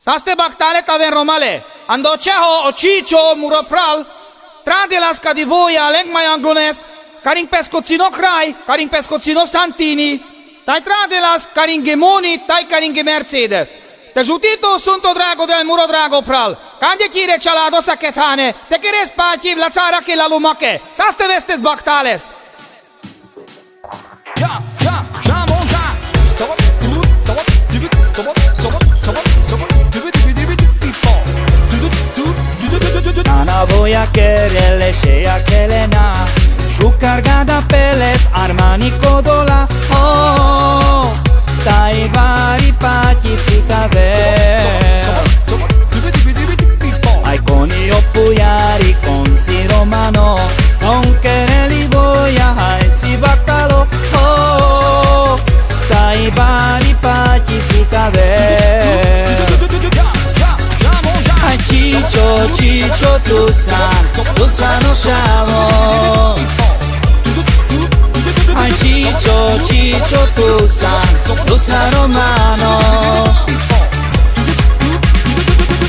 Saste baktale taven romale. Ando ceho o cicio muropral. Tradelas ca di voia leng mai anglones. Caring pescocino crai, caring pescocino santini. Tai tradelas caring gemoni, tai caring Mercedes. Te jutito sunto drago del muro drago pral. Cande chire cialado sachetane. Te queres pachiv la țara che la lumache. Saste vestes baktales. Ana voia quererle și aquelena Ju cargada peles Armani Codola Oh, tai vari pati psicavel Ai con io puiari con si romano Non quereli voia hai si baccalo Oh, tai vari pati psicavel Ciccio, ciccio, tu sa no sciamo Ai ciccio, ciccio, tu sa romano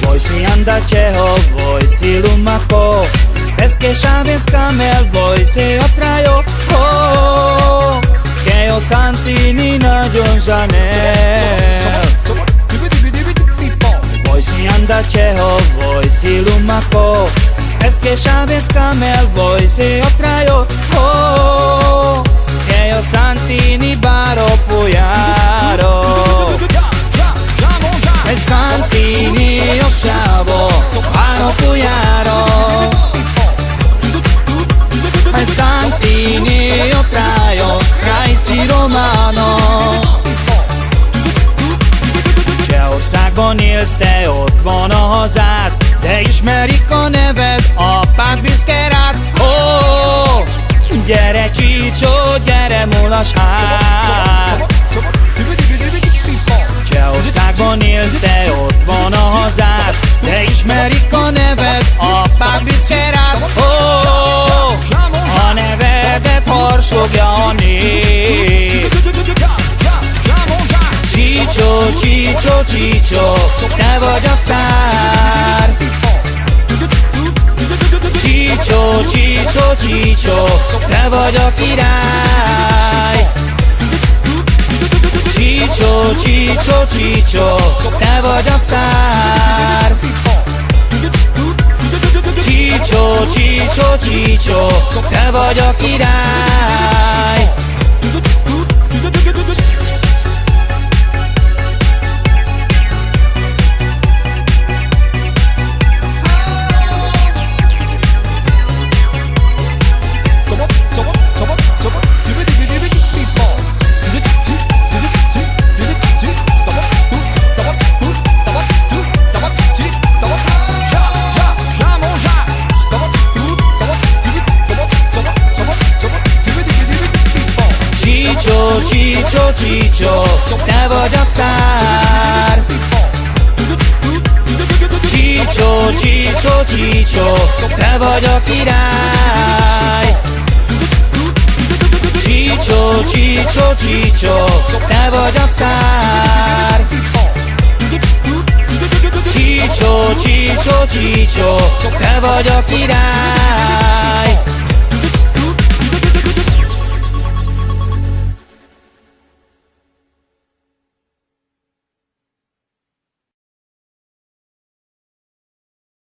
Voi si anda ceho, voi si lumaco Es que sabes camel, voi si otraio Oh, che io santini na John Janel Voi si anda ceho, voi si lumaco Es que sabes camel, voi si otraio Oh, che io santini baro puiaro E santini io sciavo, baro puiaro E santini io traio, trai si romano Csehországban élsz, te ott van a hazád De ismerik a neved, apád büszke rád Ó, gyere Csicsó, gyere mulas hát Csehországban élsz, te ott van a hazád De ismerik a neved, apád büszke rád Ó, a nevedet harsogja a nép Csicsó, Csicsó, Csicsó, te vagy a sztár Csicsó, Csicsó, Csicsó, te vagy a király Csicsó, Csicsó, Csicsó, te vagy a sztár Csicsó, Csicsó, Csicsó, te vagy a király Csicsó, Csicsó, te vagy a sztár Csicsó, Csicsó, Csicsó, te vagy a király Csicsó, Csicsó, Csicsó, te vagy a sztár Csicsó, Csicsó, Csicsó, te vagy a király